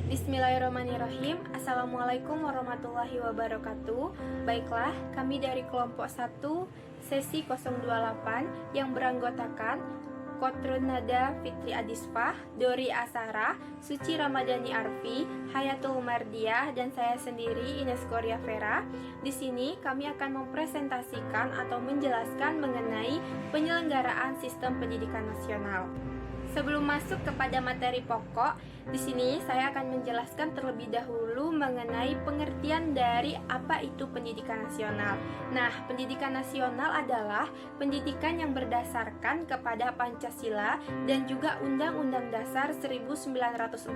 Bismillahirrahmanirrahim. Assalamualaikum warahmatullahi wabarakatuh. Baiklah, kami dari kelompok 1 sesi 028 yang beranggotakan Kotrun Nada Fitri Adisfah, Dori Asara, Suci Ramadhani Arfi, Hayatul Mardiah, dan saya sendiri Ines Korea Vera. Di sini kami akan mempresentasikan atau menjelaskan mengenai penyelenggaraan sistem pendidikan nasional. Sebelum masuk kepada materi pokok, di sini saya akan menjelaskan terlebih dahulu mengenai pengertian dari apa itu pendidikan nasional. Nah, pendidikan nasional adalah pendidikan yang berdasarkan kepada Pancasila dan juga Undang-Undang Dasar 1945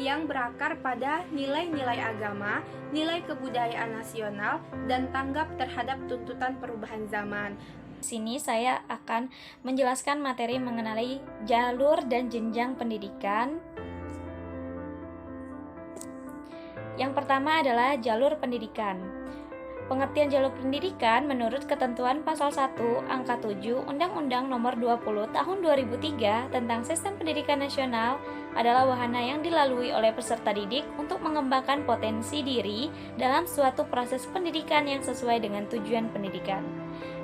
yang berakar pada nilai-nilai agama, nilai kebudayaan nasional, dan tanggap terhadap tuntutan perubahan zaman. Di sini saya akan menjelaskan materi mengenai jalur dan jenjang pendidikan. Yang pertama adalah jalur pendidikan. Pengertian jalur pendidikan menurut ketentuan pasal 1 angka 7 Undang-Undang Nomor 20 Tahun 2003 tentang Sistem Pendidikan Nasional adalah wahana yang dilalui oleh peserta didik untuk mengembangkan potensi diri dalam suatu proses pendidikan yang sesuai dengan tujuan pendidikan.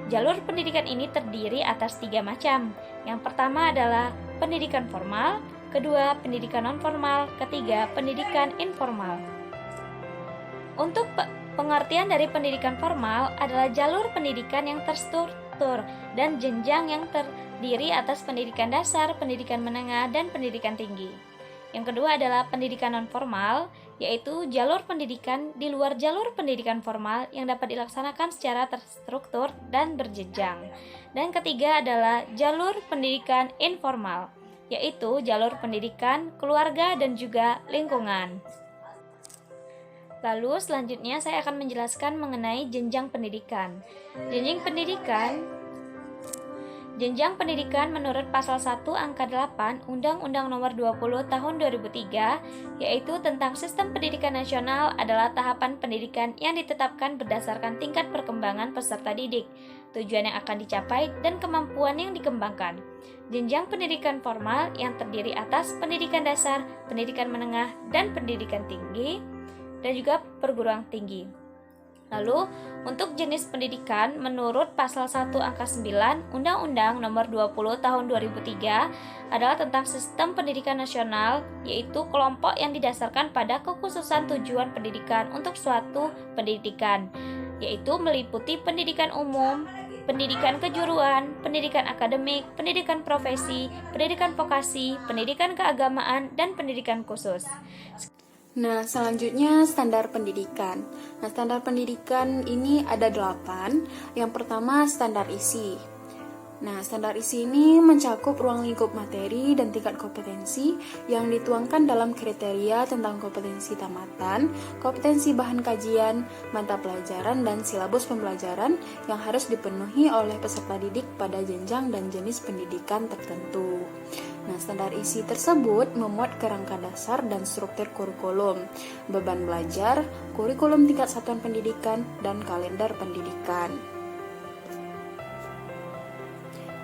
Jalur pendidikan ini terdiri atas 3 macam. Yang pertama adalah pendidikan formal, kedua pendidikan non-formal, ketiga pendidikan informal. Untuk pengertian dari pendidikan formal adalah jalur pendidikan yang terstruktur dan jenjang yang terdiri atas pendidikan dasar, pendidikan menengah, dan pendidikan tinggi. Yang kedua adalah pendidikan non-formal, yaitu jalur pendidikan di luar jalur pendidikan formal yang dapat dilaksanakan secara terstruktur dan berjenjang. Dan ketiga adalah jalur pendidikan informal, yaitu jalur pendidikan keluarga dan juga lingkungan. Lalu selanjutnya saya akan menjelaskan mengenai jenjang pendidikan. Jenjang pendidikan menurut pasal 1 angka 8 Undang-Undang Nomor 20 Tahun 2003 yaitu tentang Sistem Pendidikan Nasional adalah tahapan pendidikan yang ditetapkan berdasarkan tingkat perkembangan peserta didik, tujuan yang akan dicapai, dan kemampuan yang dikembangkan. Jenjang pendidikan formal yang terdiri atas pendidikan dasar, pendidikan menengah, dan pendidikan tinggi, dan juga perguruan tinggi. Lalu, untuk jenis pendidikan menurut pasal 1 angka 9 Undang-Undang Nomor 20 Tahun 2003 adalah tentang sistem pendidikan nasional, yaitu kelompok yang didasarkan pada kekhususan tujuan pendidikan untuk suatu pendidikan, yaitu meliputi pendidikan umum, pendidikan kejuruan, pendidikan akademik, pendidikan profesi, pendidikan vokasi, pendidikan keagamaan, dan pendidikan khusus. Nah, selanjutnya standar pendidikan. Nah, standar pendidikan ini ada 8. Yang pertama, standar isi. Nah, standar isi ini mencakup ruang lingkup materi dan tingkat kompetensi yang dituangkan dalam kriteria tentang kompetensi tamatan, kompetensi bahan kajian, mata pelajaran, dan silabus pembelajaran yang harus dipenuhi oleh peserta didik pada jenjang dan jenis pendidikan tertentu. Nah, standar isi tersebut memuat kerangka dasar dan struktur kurikulum, beban belajar, kurikulum tingkat satuan pendidikan, dan kalender pendidikan.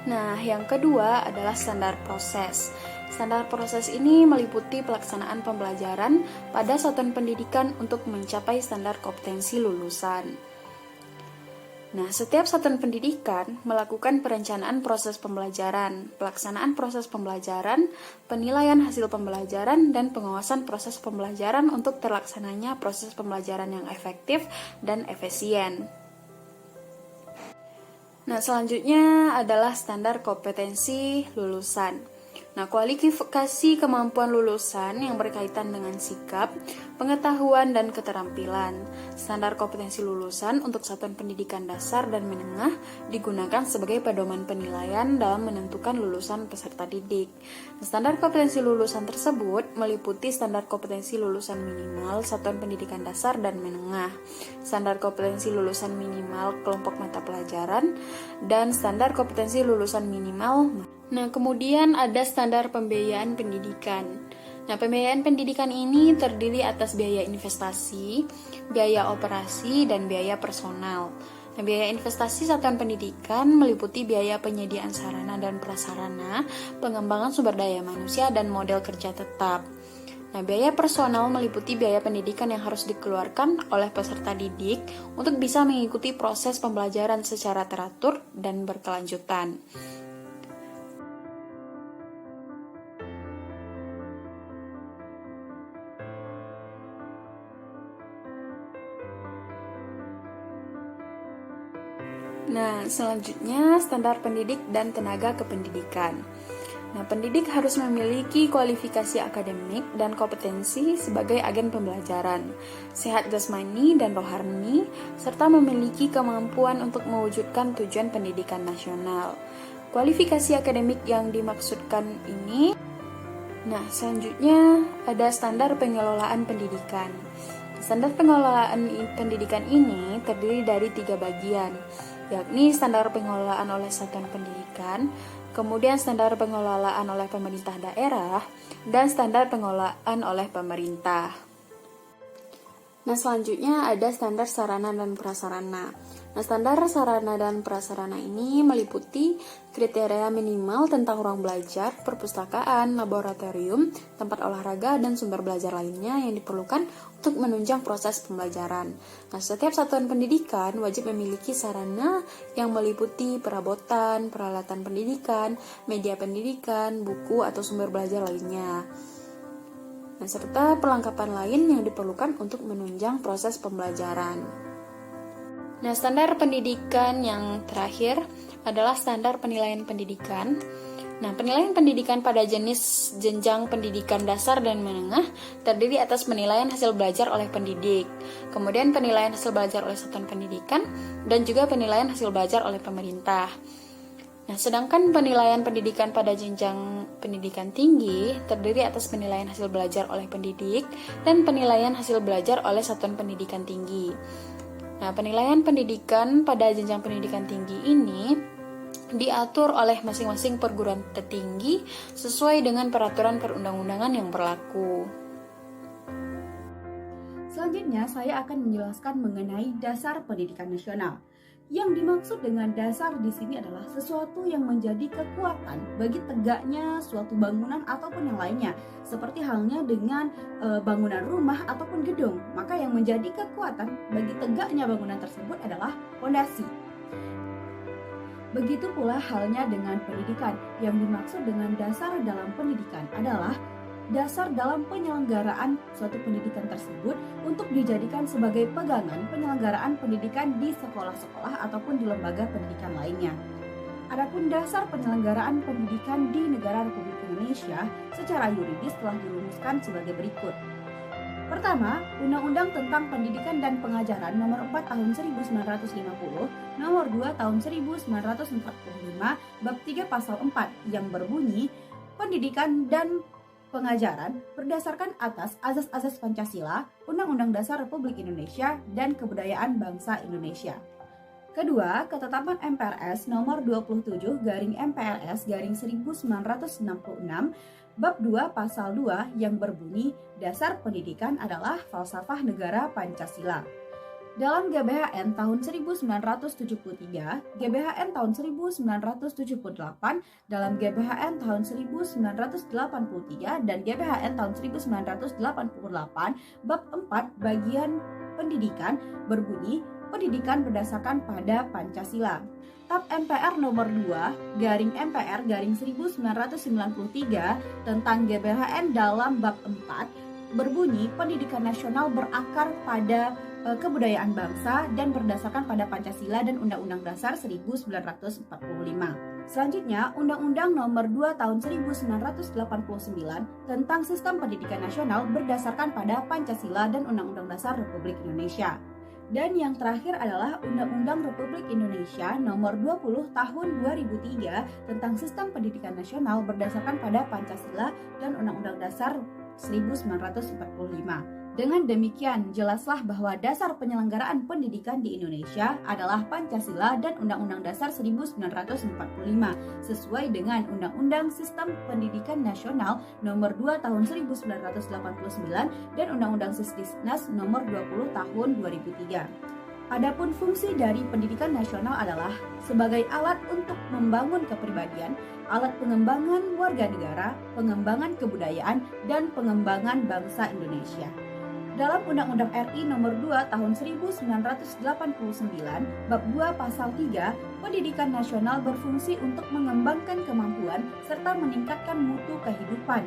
Nah, yang kedua adalah standar proses. Standar proses ini meliputi pelaksanaan pembelajaran pada satuan pendidikan untuk mencapai standar kompetensi lulusan. Nah, setiap satuan pendidikan melakukan perencanaan proses pembelajaran, pelaksanaan proses pembelajaran, penilaian hasil pembelajaran, dan pengawasan proses pembelajaran untuk terlaksananya proses pembelajaran yang efektif dan efisien. Nah, selanjutnya adalah standar kompetensi lulusan. Nah, kualifikasi kemampuan lulusan yang berkaitan dengan sikap, pengetahuan, dan keterampilan. Standar kompetensi lulusan untuk satuan pendidikan dasar dan menengah digunakan sebagai pedoman penilaian dalam menentukan lulusan peserta didik. Standar kompetensi lulusan tersebut meliputi standar kompetensi lulusan minimal satuan pendidikan dasar dan menengah, standar kompetensi lulusan minimal kelompok mata pelajaran, dan standar kompetensi lulusan minimal. Nah, kemudian ada standar pembiayaan pendidikan. Nah, pembiayaan pendidikan ini terdiri atas biaya investasi, biaya operasi, dan biaya personal. Nah, biaya investasi satuan pendidikan meliputi biaya penyediaan sarana dan prasarana, pengembangan sumber daya manusia, dan model kerja tetap. Nah, biaya personal meliputi biaya pendidikan yang harus dikeluarkan oleh peserta didik untuk bisa mengikuti proses pembelajaran secara teratur dan berkelanjutan. Nah, selanjutnya standar pendidik dan tenaga kependidikan. Nah, pendidik harus memiliki kualifikasi akademik dan kompetensi sebagai agen pembelajaran, sehat jasmani dan rohani, serta memiliki kemampuan untuk mewujudkan tujuan pendidikan nasional. Kualifikasi akademik yang dimaksudkan ini. Nah, selanjutnya ada standar pengelolaan pendidikan. Standar pengelolaan pendidikan ini terdiri dari 3 bagian, yakni standar pengelolaan oleh satuan pendidikan, kemudian standar pengelolaan oleh pemerintah daerah, dan standar pengelolaan oleh pemerintah. Nah, selanjutnya ada standar sarana dan prasarana. Nah, standar sarana dan prasarana ini meliputi kriteria minimal tentang ruang belajar, perpustakaan, laboratorium, tempat olahraga, dan sumber belajar lainnya yang diperlukan untuk menunjang proses pembelajaran. Nah, setiap satuan pendidikan wajib memiliki sarana yang meliputi perabotan, peralatan pendidikan, media pendidikan, buku, atau sumber belajar lainnya. Nah, serta perlengkapan lain yang diperlukan untuk menunjang proses pembelajaran. Nah, standar pendidikan yang terakhir adalah standar penilaian pendidikan. Nah, penilaian pendidikan pada jenis jenjang pendidikan dasar dan menengah terdiri atas penilaian hasil belajar oleh pendidik, kemudian penilaian hasil belajar oleh satuan pendidikan, dan juga penilaian hasil belajar oleh pemerintah. Nah, sedangkan penilaian pendidikan pada jenjang pendidikan tinggi terdiri atas penilaian hasil belajar oleh pendidik dan penilaian hasil belajar oleh satuan pendidikan tinggi. Nah, penilaian pendidikan pada jenjang pendidikan tinggi ini diatur oleh masing-masing perguruan tertinggi sesuai dengan peraturan perundang-undangan yang berlaku. Selanjutnya, saya akan menjelaskan mengenai dasar pendidikan nasional. Yang dimaksud dengan dasar di sini adalah sesuatu yang menjadi kekuatan bagi tegaknya suatu bangunan ataupun yang lainnya, seperti halnya dengan bangunan rumah ataupun gedung. Maka yang menjadi kekuatan bagi tegaknya bangunan tersebut adalah fondasi. Begitu pula halnya dengan pendidikan. Yang dimaksud dengan dasar dalam pendidikan adalah dasar dalam penyelenggaraan suatu pendidikan tersebut untuk dijadikan sebagai pegangan penyelenggaraan pendidikan di sekolah-sekolah ataupun di lembaga pendidikan lainnya. Adapun dasar penyelenggaraan pendidikan di negara Republik Indonesia secara yuridis telah dirumuskan sebagai berikut. Pertama, Undang-Undang tentang Pendidikan dan Pengajaran Nomor 4 Tahun 1950, Nomor 2 Tahun 1945, Bab 3 Pasal 4 yang berbunyi, pendidikan dan pengajaran berdasarkan atas azas-azas Pancasila, Undang-Undang Dasar Republik Indonesia, dan Kebudayaan Bangsa Indonesia. Kedua, ketetapan MPRS nomor 27/MPRS/1966 Bab 2 Pasal 2 yang berbunyi dasar pendidikan adalah falsafah negara Pancasila. Dalam GBHN tahun 1973, GBHN tahun 1978, dalam GBHN tahun 1983, dan GBHN tahun 1988, Bab 4 bagian pendidikan berbunyi pendidikan berdasarkan pada Pancasila. Tab MPR nomor 2/MPR/1993 tentang GBHN dalam Bab 4 berbunyi pendidikan nasional berakar pada kebudayaan bangsa dan berdasarkan pada Pancasila dan Undang-Undang Dasar 1945. Selanjutnya, Undang-Undang Nomor 2 Tahun 1989 tentang Sistem Pendidikan Nasional berdasarkan pada Pancasila dan Undang-Undang Dasar Republik Indonesia. Dan yang terakhir adalah Undang-Undang Republik Indonesia Nomor 20 Tahun 2003 tentang Sistem Pendidikan Nasional berdasarkan pada Pancasila dan Undang-Undang Dasar 1945. Dengan demikian, jelaslah bahwa dasar penyelenggaraan pendidikan di Indonesia adalah Pancasila dan Undang-Undang Dasar 1945 sesuai dengan Undang-Undang Sistem Pendidikan Nasional Nomor 2 Tahun 1989 dan Undang-Undang Sisdiknas Nomor 20 Tahun 2003. Adapun fungsi dari pendidikan nasional adalah sebagai alat untuk membangun kepribadian, alat pengembangan warga negara, pengembangan kebudayaan, dan pengembangan bangsa Indonesia. Dalam Undang-Undang RI Nomor 2 Tahun 1989, Bab 2 Pasal 3, pendidikan nasional berfungsi untuk mengembangkan kemampuan serta meningkatkan mutu kehidupan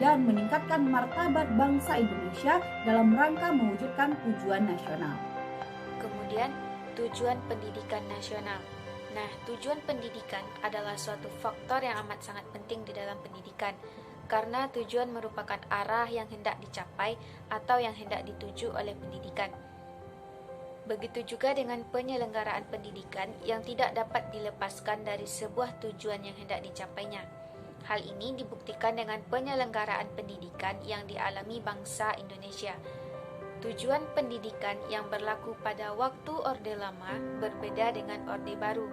dan meningkatkan martabat bangsa Indonesia dalam rangka mewujudkan tujuan nasional. Kemudian, tujuan pendidikan nasional. Nah, tujuan pendidikan adalah suatu faktor yang amat sangat penting di dalam pendidikan, karena tujuan merupakan arah yang hendak dicapai atau yang hendak dituju oleh pendidikan. Begitu juga dengan penyelenggaraan pendidikan yang tidak dapat dilepaskan dari sebuah tujuan yang hendak dicapainya. Hal ini dibuktikan dengan penyelenggaraan pendidikan yang dialami bangsa Indonesia. Tujuan pendidikan yang berlaku pada waktu Orde Lama berbeda dengan Orde Baru.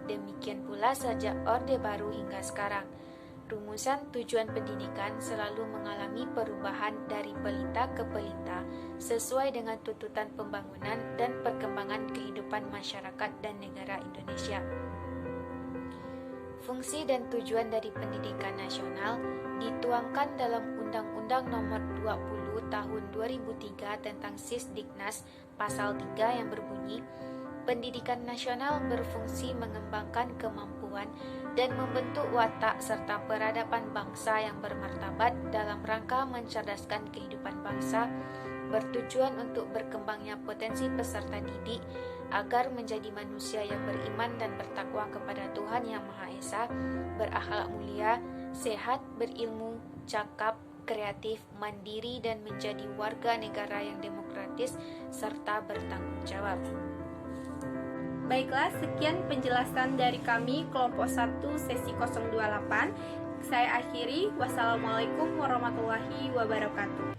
Demikian pula sejak Orde Baru hingga sekarang. Rumusan tujuan pendidikan selalu mengalami perubahan dari pelita ke pelita sesuai dengan tuntutan pembangunan dan perkembangan kehidupan masyarakat dan negara Indonesia. Fungsi dan tujuan dari pendidikan nasional dituangkan dalam Undang-Undang Nomor 20 Tahun 2003 tentang Sisdiknas Pasal 3 yang berbunyi, pendidikan nasional berfungsi mengembangkan kemampuan dan membentuk watak serta peradaban bangsa yang bermartabat dalam rangka mencerdaskan kehidupan bangsa, bertujuan untuk berkembangnya potensi peserta didik agar menjadi manusia yang beriman dan bertakwa kepada Tuhan Yang Maha Esa, berakhlak mulia, sehat, berilmu, cakap, kreatif, mandiri, dan menjadi warga negara yang demokratis serta bertanggung jawab. Baiklah, sekian penjelasan dari kami kelompok 1 sesi 028. Saya akhiri. Wassalamualaikum warahmatullahi wabarakatuh.